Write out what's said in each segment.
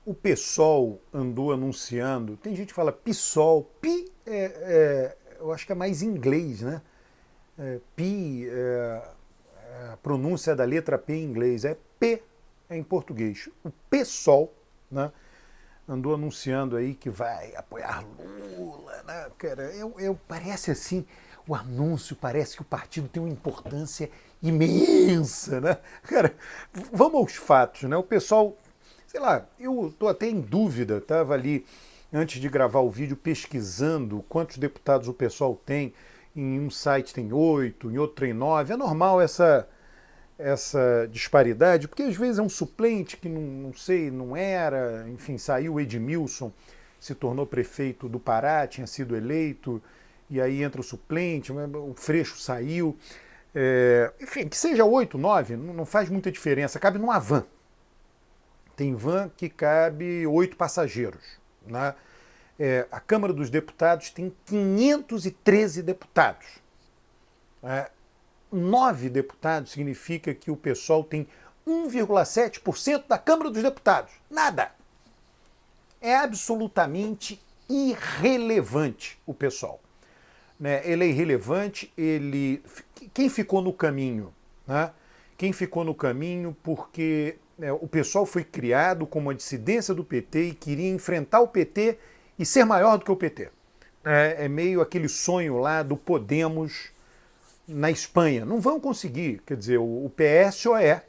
O PSOL andou anunciando, tem gente que fala PSOL, eu acho que é mais inglês, né? Pi, a pronúncia da letra P em inglês, é P em português. O PSOL, né? Andou anunciando aí que vai apoiar Lula, né? Cara, parece assim, o anúncio parece que o partido tem uma importância imensa, né? Cara, vamos aos fatos, né? O pessoal, sei lá, eu tô até em dúvida, tava ali antes de gravar o vídeo pesquisando quantos deputados o pessoal tem. Em um site tem 8, em outro tem 9. É normal essa disparidade, porque às vezes é um suplente que não sei, não era, enfim, saiu o Edmilson, se tornou prefeito do Pará, tinha sido eleito, e aí entra o suplente, o Freixo saiu. Enfim, que seja 8, 9, não faz muita diferença, cabe numa van. Tem van que cabe 8 passageiros, né? A Câmara dos Deputados tem 513 deputados. 9 deputados significa que o PSOL tem 1,7% da Câmara dos Deputados. Nada. É absolutamente irrelevante o PSOL. Ele é irrelevante, quem ficou no caminho? Né? Quem ficou no caminho porque o PSOL foi criado como uma dissidência do PT e queria enfrentar o PT e ser maior do que o PT. É meio aquele sonho lá do Podemos na Espanha. Não vão conseguir. Quer dizer, o PSOE,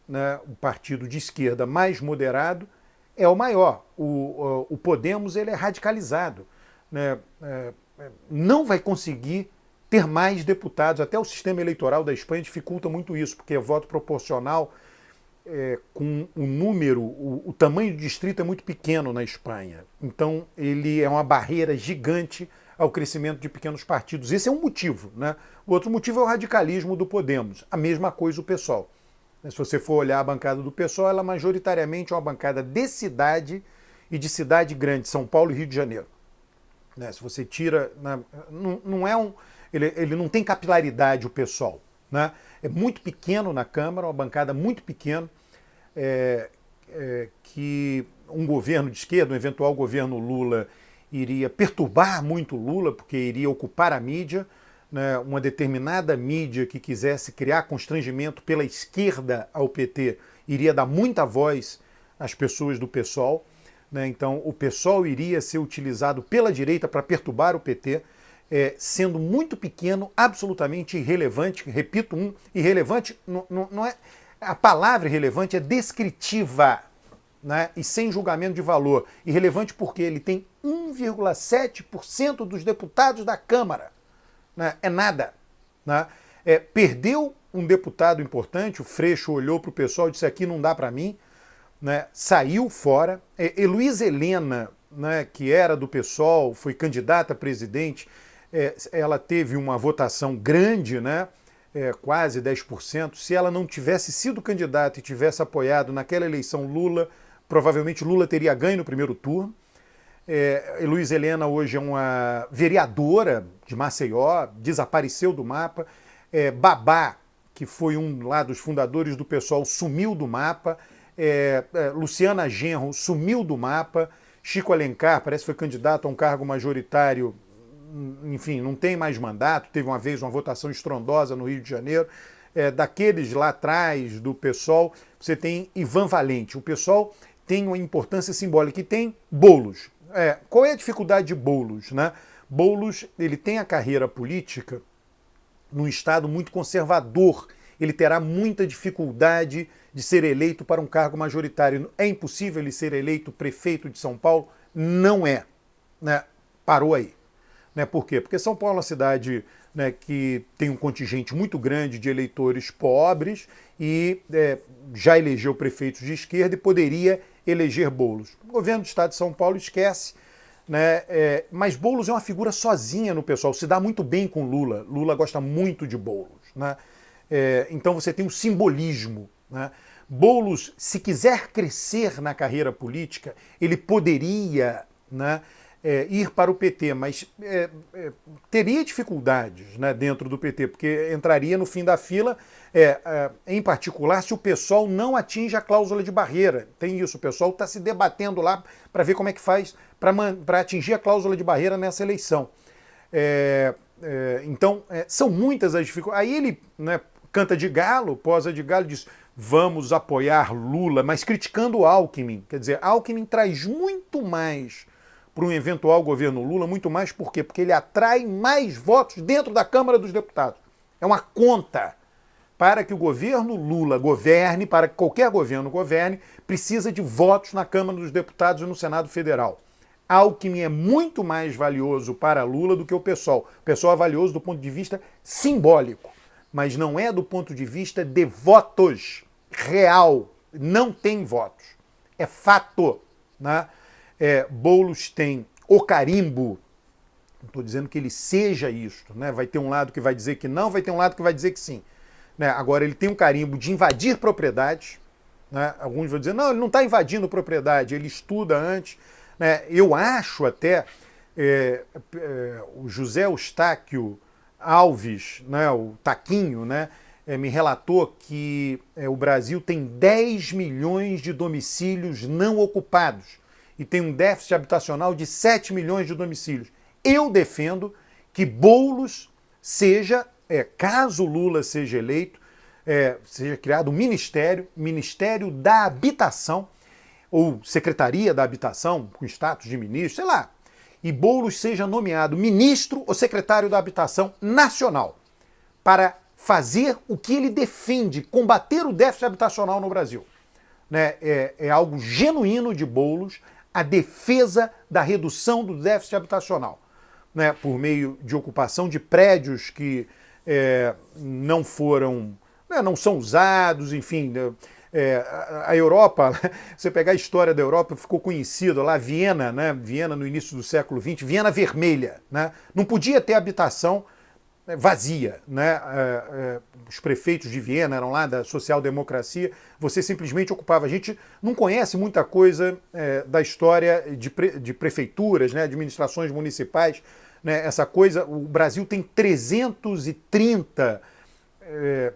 né, o partido de esquerda mais moderado, é o maior. O Podemos ele é radicalizado. Né? Não vai conseguir ter mais deputados. Até o sistema eleitoral da Espanha dificulta muito isso, porque é voto proporcional com o número, o tamanho do distrito é muito pequeno na Espanha. Então ele é uma barreira gigante ao crescimento de pequenos partidos. Esse é um motivo. Né? O outro motivo é o radicalismo do Podemos. A mesma coisa o PSOL. Se você for olhar a bancada do PSOL, ela majoritariamente é uma bancada de cidade e de cidade grande, São Paulo e Rio de Janeiro. Se você tira... Não é ele não tem capilaridade o PSOL. Né? É muito pequeno na Câmara, uma bancada muito pequena, que um governo de esquerda, um eventual governo Lula, iria perturbar muito Lula, porque iria ocupar a mídia, né? Uma determinada mídia que quisesse criar constrangimento pela esquerda ao PT iria dar muita voz às pessoas do PSOL. Né? Então o PSOL iria ser utilizado pela direita para perturbar o PT, sendo muito pequeno, absolutamente irrelevante. Repito, irrelevante não é... A palavra irrelevante é descritiva, né? E sem julgamento de valor. Irrelevante porque ele tem 1,7% dos deputados da Câmara. Né? É nada. Né? Perdeu um deputado importante, o Freixo olhou para o pessoal e disse: aqui não dá para mim. Né? Saiu fora. Heloísa Helena, né, que era do PSOL, foi candidata a presidente, ela teve uma votação grande, né? Quase 10%. Se ela não tivesse sido candidata e tivesse apoiado naquela eleição Lula, provavelmente Lula teria ganho no primeiro turno. Heloísa Helena hoje é uma vereadora de Maceió, desapareceu do mapa. Babá, que foi um lá dos fundadores do PSOL, sumiu do mapa. Luciana Genro sumiu do mapa. Chico Alencar parece que foi candidato a um cargo majoritário, enfim, não tem mais mandato. Teve uma vez uma votação estrondosa no Rio de Janeiro. Daqueles lá atrás do PSOL, você tem Ivan Valente. O PSOL tem uma importância simbólica e tem Boulos. Qual é a dificuldade de Boulos? Né? Boulos ele tem a carreira política num estado muito conservador. Ele terá muita dificuldade de ser eleito para um cargo majoritário. É impossível ele ser eleito prefeito de São Paulo? Não é. Né? Parou aí. Né? Por quê? Porque São Paulo é uma cidade, né, que tem um contingente muito grande de eleitores pobres e já elegeu prefeitos de esquerda e poderia eleger Boulos. O governo do estado de São Paulo esquece, né? Mas Boulos é uma figura sozinha no PSOL, se dá muito bem com Lula. Lula gosta muito de Boulos. Né? Então você tem um simbolismo. Né? Boulos, se quiser crescer na carreira política, ele poderia, né, ir para o PT, mas teria dificuldades, né, dentro do PT, porque entraria no fim da fila, em particular, se o PSOL não atinge a cláusula de barreira. Tem isso, o PSOL está se debatendo lá para ver como é que faz para atingir a cláusula de barreira nessa eleição. Então, são muitas as dificuldades. Aí ele, né, canta de galo, posa de galo, diz: vamos apoiar Lula, mas criticando o Alckmin. Quer dizer, Alckmin traz muito mais para um eventual governo Lula, muito mais por quê? Porque ele atrai mais votos dentro da Câmara dos Deputados. É uma conta. Para que o governo Lula governe, para que qualquer governo governe, precisa de votos na Câmara dos Deputados e no Senado Federal. Alckmin é muito mais valioso para Lula do que o PSOL. O PSOL é valioso do ponto de vista simbólico, mas não é do ponto de vista de votos. Real. Não tem votos. É fato, né? Boulos tem o carimbo, não estou dizendo que ele seja isto, né? Vai ter um lado que vai dizer que não, vai ter um lado que vai dizer que sim. Né? Agora, ele tem um carimbo de invadir propriedades, né? Alguns vão dizer, não, ele não está invadindo propriedade, ele estuda antes. Né? Eu acho até o José Eustáquio Alves, né, o Taquinho, né, me relatou que o Brasil tem 10 milhões de domicílios não ocupados e tem um déficit habitacional de 7 milhões de domicílios. Eu defendo que Boulos seja, caso Lula seja eleito, seja criado um Ministério da Habitação, ou Secretaria da Habitação, com status de ministro, sei lá, e Boulos seja nomeado ministro ou secretário da Habitação Nacional, para fazer o que ele defende, combater o déficit habitacional no Brasil. Né? É algo genuíno de Boulos, a defesa da redução do déficit habitacional, né, por meio de ocupação de prédios que não são usados, enfim. A Europa, você pegar a história da Europa, ficou conhecido lá, Viena, né, Viena no início do século XX, Viena Vermelha, né, não podia ter habitação vazia, né? Os prefeitos de Viena eram lá da social-democracia, você simplesmente ocupava. A gente não conhece muita coisa da história de prefeituras, né, administrações municipais, né, essa coisa. O Brasil tem 330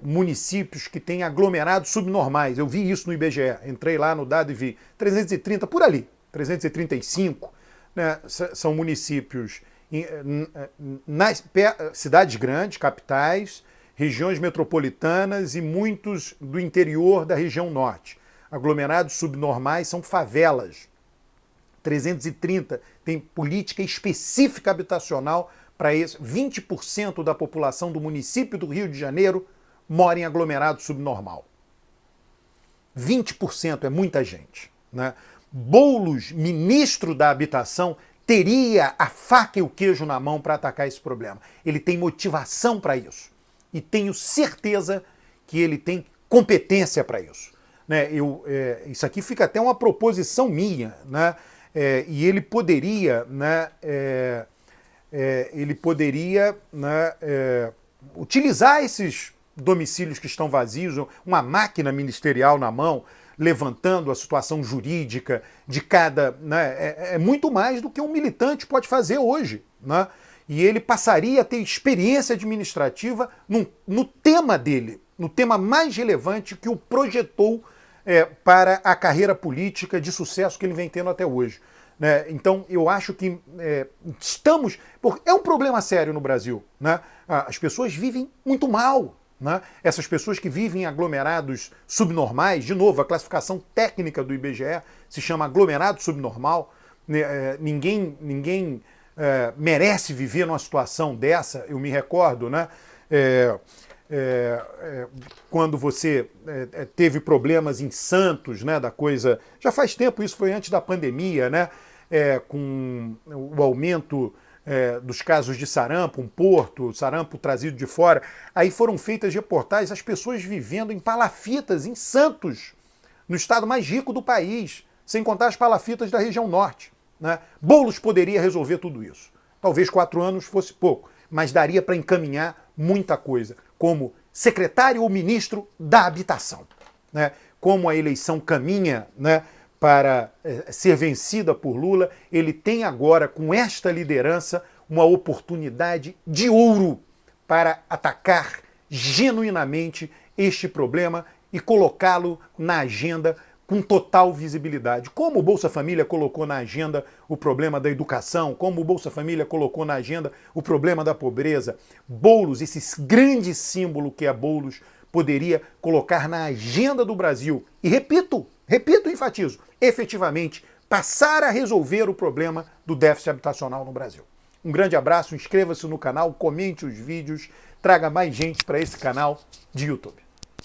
municípios que têm aglomerados subnormais. Eu vi isso no IBGE, entrei lá no dado e vi 330 por ali, 335, né, são municípios nas cidades grandes, capitais, regiões metropolitanas e muitos do interior da região norte. Aglomerados subnormais são favelas. 330 tem política específica habitacional para isso. 20% da população do município do Rio de Janeiro mora em aglomerado subnormal. 20% é muita gente, né? Boulos, ministro da Habitação, teria a faca e o queijo na mão para atacar esse problema. Ele tem motivação para isso. E tenho certeza que ele tem competência para isso. Né? Isso aqui fica até uma proposição minha, né? E ele poderia, né, utilizar esses domicílios que estão vazios, uma máquina ministerial na mão, levantando a situação jurídica de cada... Né, é muito mais do que um militante pode fazer hoje. Né? E ele passaria a ter experiência administrativa no tema dele, no tema mais relevante que o projetou para a carreira política de sucesso que ele vem tendo até hoje. Né? Então, eu acho que estamos... É um problema sério no Brasil. Né? As pessoas vivem muito mal. Né? Essas pessoas que vivem em aglomerados subnormais, de novo, a classificação técnica do IBGE se chama aglomerado subnormal. Ninguém merece viver numa situação dessa. Eu me recordo, né? Quando você teve problemas em Santos, né, da coisa... Já faz tempo, isso foi antes da pandemia, né? Com o aumento dos casos de sarampo, sarampo trazido de fora. Aí foram feitas reportagens, as pessoas vivendo em palafitas em Santos, no estado mais rico do país, sem contar as palafitas da região norte. Né? Boulos poderia resolver tudo isso. Talvez 4 anos fosse pouco, mas daria para encaminhar muita coisa, como secretário ou ministro da Habitação. Né? Como a eleição caminha, né, para ser vencida por Lula, ele tem agora, com esta liderança, uma oportunidade de ouro para atacar genuinamente este problema e colocá-lo na agenda com total visibilidade. Como o Bolsa Família colocou na agenda o problema da educação, como o Bolsa Família colocou na agenda o problema da pobreza, Boulos, esse grande símbolo que é Boulos, poderia colocar na agenda do Brasil. E repito, e enfatizo, efetivamente passar a resolver o problema do déficit habitacional no Brasil. Um grande abraço, inscreva-se no canal, comente os vídeos, traga mais gente para esse canal de YouTube.